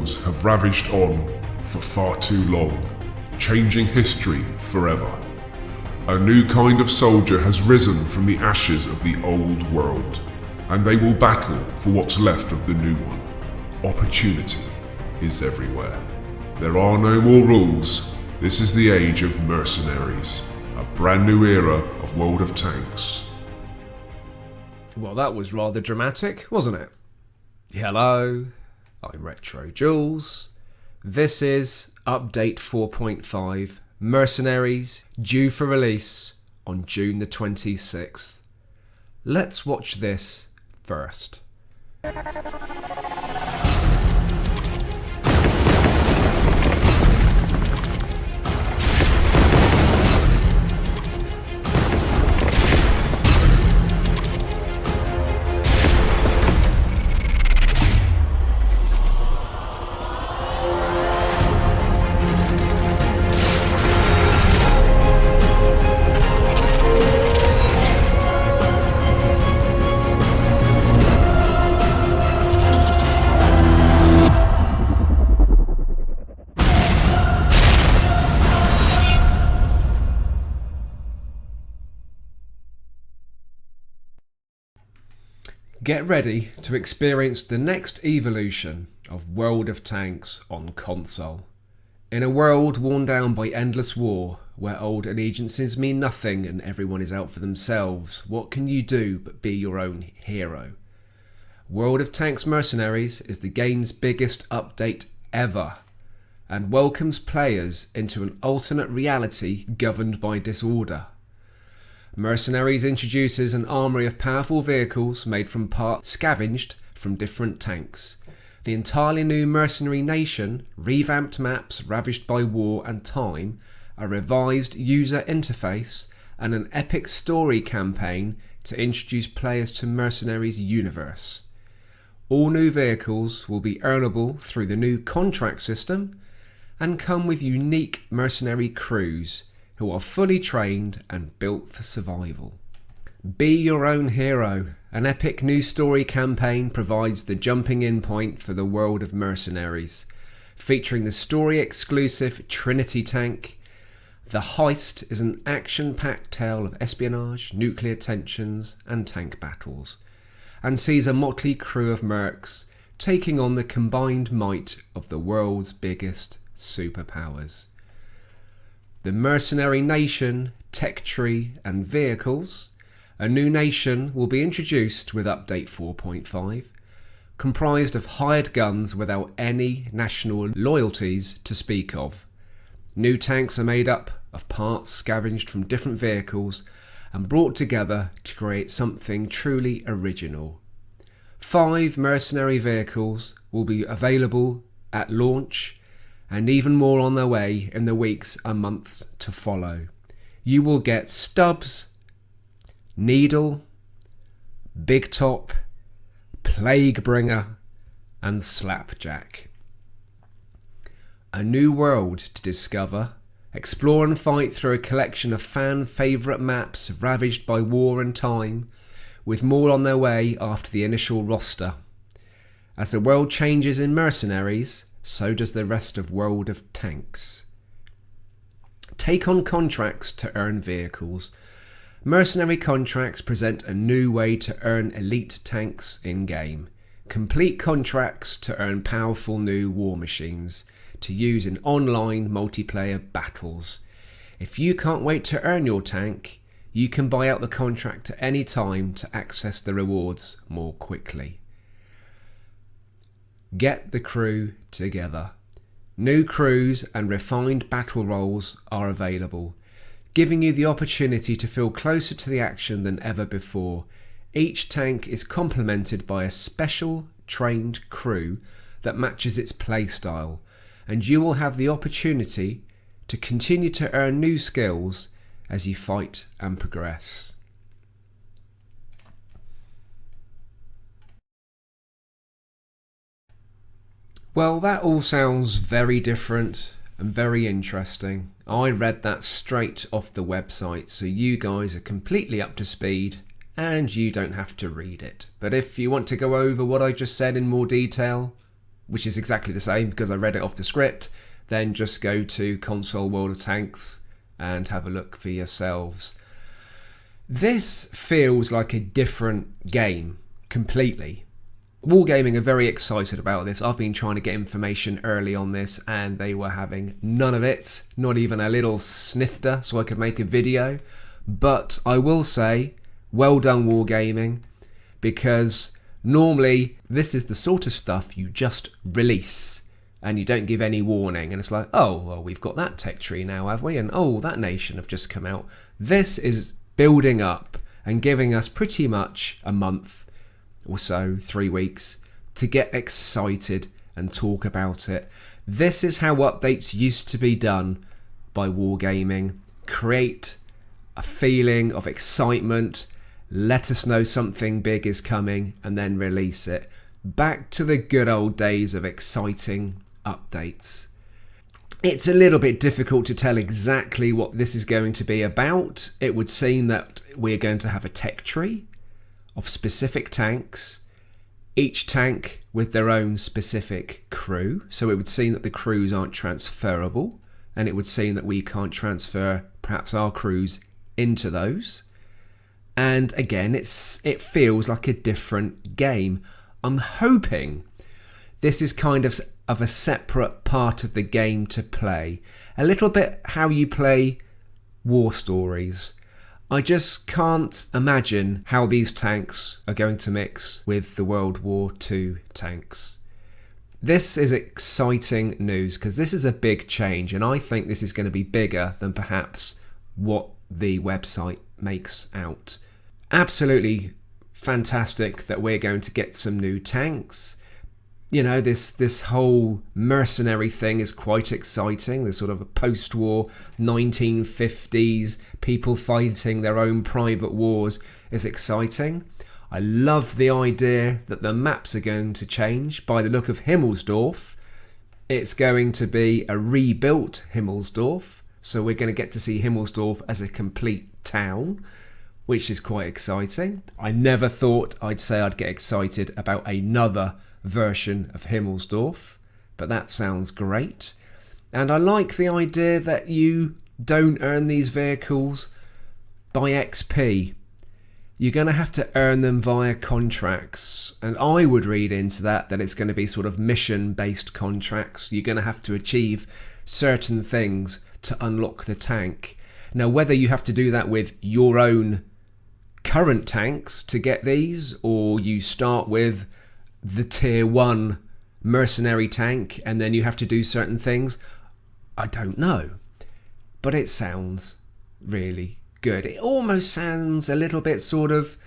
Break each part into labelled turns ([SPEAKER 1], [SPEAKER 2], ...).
[SPEAKER 1] worlds have ravaged on for far too long, changing history forever. A new kind of soldier has risen from the ashes of the old world, and they will battle for what's left of the new one. Opportunity is everywhere. There are no more rules. This is the age of mercenaries, a brand new era of World of Tanks.
[SPEAKER 2] Well, that was rather dramatic, wasn't it? Hello, I'm RetroJules. This is Update 4.5, Mercenaries, due for release on June the 26th. Let's watch this first. Get ready to experience the next evolution of World of Tanks on console. In a world worn down by endless war, where old allegiances mean nothing and everyone is out for themselves, what can you do but be your own hero? World of Tanks Mercenaries is the game's biggest update ever, and welcomes players into an alternate reality governed by disorder. Mercenaries introduces an armoury of powerful vehicles made from parts scavenged from different tanks. The entirely new mercenary nation, revamped maps ravaged by war and time, a revised user interface, and an epic story campaign to introduce players to Mercenaries' universe. All new vehicles will be earnable through the new contract system and come with unique mercenary crews who are fully trained and built for survival. Be your own hero. An epic new story campaign provides the jumping in point for the world of Mercenaries, featuring the story exclusive Trinity tank. The Heist is an action-packed tale of espionage, nuclear tensions and tank battles, and sees a motley crew of mercs taking on the combined might of the world's biggest superpowers. The Mercenary Nation, Tech Tree and Vehicles. A new nation will be introduced with Update 4.5, comprised of hired guns without any national loyalties to speak of. New tanks are made up of parts scavenged from different vehicles and brought together to create something truly original. 5 mercenary vehicles will be available at launch, and even more on their way in the weeks and months to follow. You will get Stubbs, Needle, Big Top, Plaguebringer and Slapjack. A new world to discover, explore and fight through a collection of fan favourite maps ravaged by war and time, with more on their way after the initial roster. As the world changes in Mercenaries, so does the rest of World of Tanks. Take on contracts to earn vehicles. Mercenary contracts present a new way to earn elite tanks in-game. Complete contracts to earn powerful new war machines to use in online multiplayer battles. If you can't wait to earn your tank, you can buy out the contract at any time to access the rewards more quickly. Get the crew together. New crews and refined battle roles are available, giving you the opportunity to feel closer to the action than ever before. Each tank is complemented by a special trained crew that matches its playstyle, and you will have the opportunity to continue to earn new skills as you fight and progress. Well, that all sounds very different and very interesting. I read that straight off the website, so you guys are completely up to speed and you don't have to read it. But if you want to go over what I just said in more detail, which is exactly the same because I read it off the script, then just go to console World of Tanks and have a look for yourselves. This feels like a different game completely. Wargaming are very excited about this. I've been trying to get information early on this and they were having none of it, not even a little snifter so I could make a video. But I will say, well done Wargaming, because normally this is the sort of stuff you just release and you don't give any warning, and it's like, oh, well, we've got that tech tree now, have we? And oh, that nation have just come out. This is building up and giving us pretty much a month or so, 3 weeks, to get excited and talk about it. This is how updates used to be done by Wargaming. Create a feeling of excitement, let us know something big is coming, and then release it. Back to the good old days of exciting updates. It's a little bit difficult to tell exactly what this is going to be about. It would seem that we're going to have a tech tree of specific tanks, each tank with their own specific crew. So it would seem that the crews aren't transferable, and it would seem that we can't transfer perhaps our crews into those. And again, it feels like a different game. I'm hoping this is kind of a separate part of the game to play. A little bit how you play war stories. I just can't imagine how these tanks are going to mix with the World War II tanks. This is exciting news because this is a big change, and I think this is going to be bigger than perhaps what the website makes out. Absolutely fantastic that we're going to get some new tanks. You know, this whole mercenary thing is quite exciting. There's sort of a post-war 1950s people fighting their own private wars is exciting. I love the idea that the maps are going to change. By the look of Himmelsdorf, it's going to be a rebuilt Himmelsdorf. So we're going to get to see Himmelsdorf as a complete town, which is quite exciting. I never thought I'd say I'd get excited about another version of Himmelsdorf, but that sounds great. And I like the idea that you don't earn these vehicles by XP. You're going to have to earn them via contracts, and I would read into that it's going to be sort of mission-based contracts. You're going to have to achieve certain things to unlock the tank. Now, whether you have to do that with your own current tanks to get these, or you start with the tier 1 mercenary tank and then you have to do certain things, I don't know. But it sounds really good. It almost sounds a little bit sort of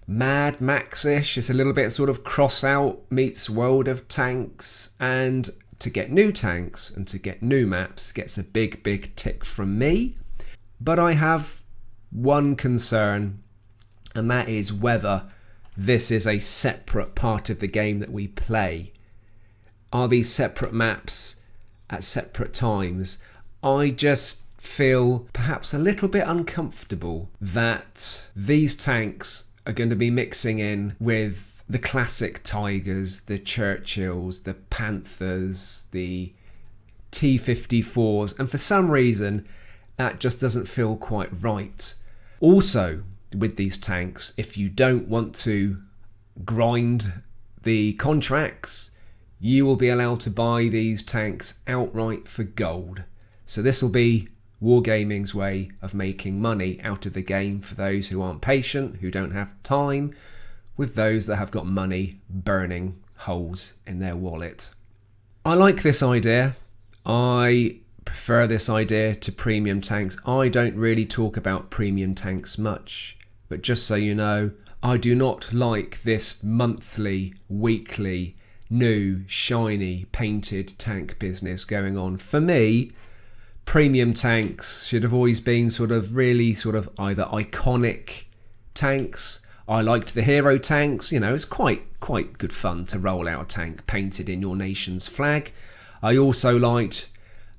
[SPEAKER 2] Mad Max-ish. It's a little bit sort of Crossout meets World of Tanks, and to get new tanks and to get new maps gets a big tick from me. But I have one concern, and that is whether this is a separate part of the game that we play. Are these separate maps at separate times? I just feel perhaps a little bit uncomfortable that these tanks are going to be mixing in with the classic Tigers, the Churchills, the Panthers, the T-54s, and for some reason that just doesn't feel quite right. Also, with these tanks, if you don't want to grind the contracts, you will be allowed to buy these tanks outright for gold. So this will be Wargaming's way of making money out of the game for those who aren't patient, who don't have time, with those that have got money burning holes in their wallet. I like this idea. I prefer this idea to premium tanks. I don't really talk about premium tanks much, but just so you know, I do not like this monthly, weekly, new, shiny, painted tank business going on. For me, premium tanks should have always been sort of really sort of either iconic tanks. I liked the hero tanks. You know, it's quite good fun to roll out a tank painted in your nation's flag. I also liked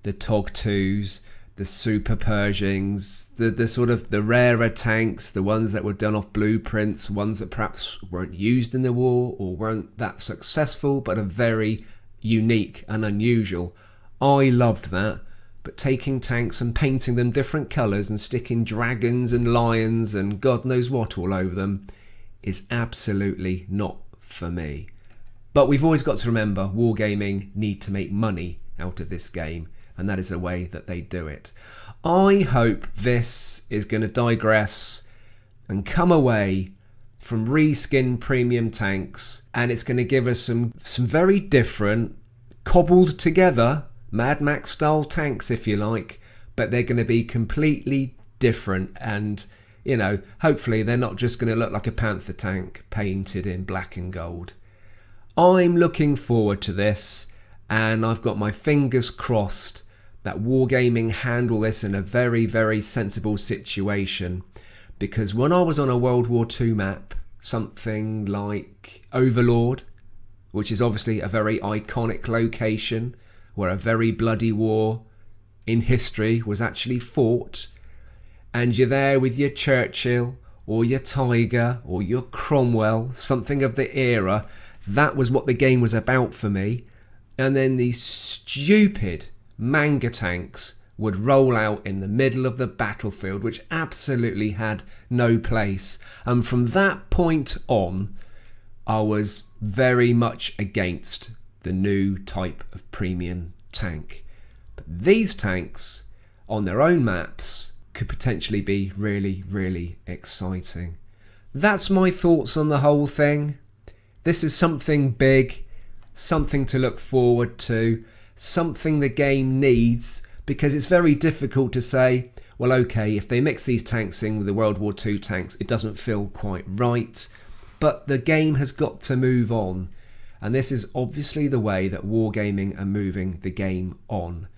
[SPEAKER 2] the TOG 2s, the Super Pershings, the sort of the rarer tanks, the ones that were done off blueprints, ones that perhaps weren't used in the war or weren't that successful, but are very unique and unusual. I loved that. But taking tanks and painting them different colours and sticking dragons and lions and God knows what all over them is absolutely not for me. But we've always got to remember Wargaming need to make money out of this game, and that is the way that they do it. I hope this is going to digress and come away from reskin premium tanks, and it's going to give us some very different, cobbled together Mad Max style tanks, if you like, but they're going to be completely different, and you know, hopefully they're not just going to look like a Panther tank painted in black and gold. I'm looking forward to this, and I've got my fingers crossed that Wargaming handle this in a very, very sensible situation, because when I was on a World War II map, something like Overlord, which is obviously a very iconic location where a very bloody war in history was actually fought, and you're there with your Churchill or your Tiger or your Cromwell, something of the era. That was what the game was about for me. And then these stupid manga tanks would roll out in the middle of the battlefield, which absolutely had no place. And from that point on, I was very much against the new type of premium tank. But these tanks on their own maps could potentially be really, really exciting. That's my thoughts on the whole thing. This is something big, something to look forward to, something the game needs, because it's very difficult to say, well, okay, if they mix these tanks in with the World War II tanks, it doesn't feel quite right. But the game has got to move on, and this is obviously the way that Wargaming are moving the game on.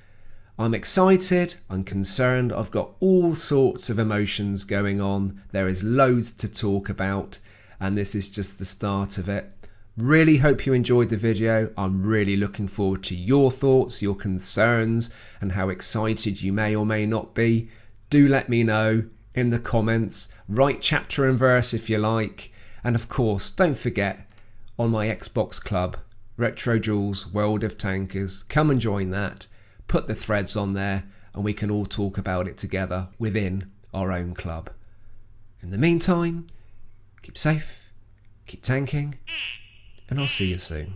[SPEAKER 2] I'm excited, I'm concerned, I've got all sorts of emotions going on, there is loads to talk about, and this is just the start of it. Really hope you enjoyed the video. I'm really looking forward to your thoughts, your concerns, and how excited you may or may not be. Do let me know in the comments. Write chapter and verse if you like. And of course, don't forget, on my Xbox club, RetroJules World of Tankers, come and join that. Put the threads on there and we can all talk about it together within our own club. In the meantime, keep safe, keep tanking, and I'll see you soon.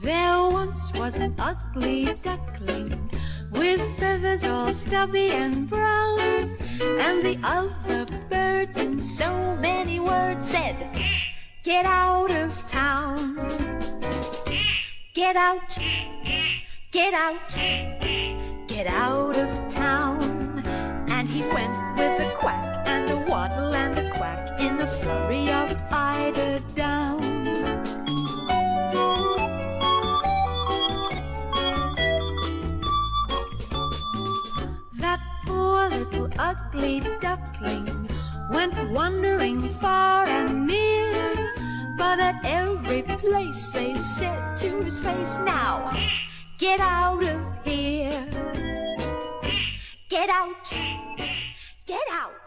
[SPEAKER 3] There once was an ugly duckling with feathers all stubby and brown, and the other birds in so many words said, "Get out of town. Get out, get out, get out of town." And he went with a quack and a waddle and a quack in the flurry of eider-down. That poor little ugly duckling went wandering far and near, but at every place they said to his face, "Now, get out of here. Get out, get out."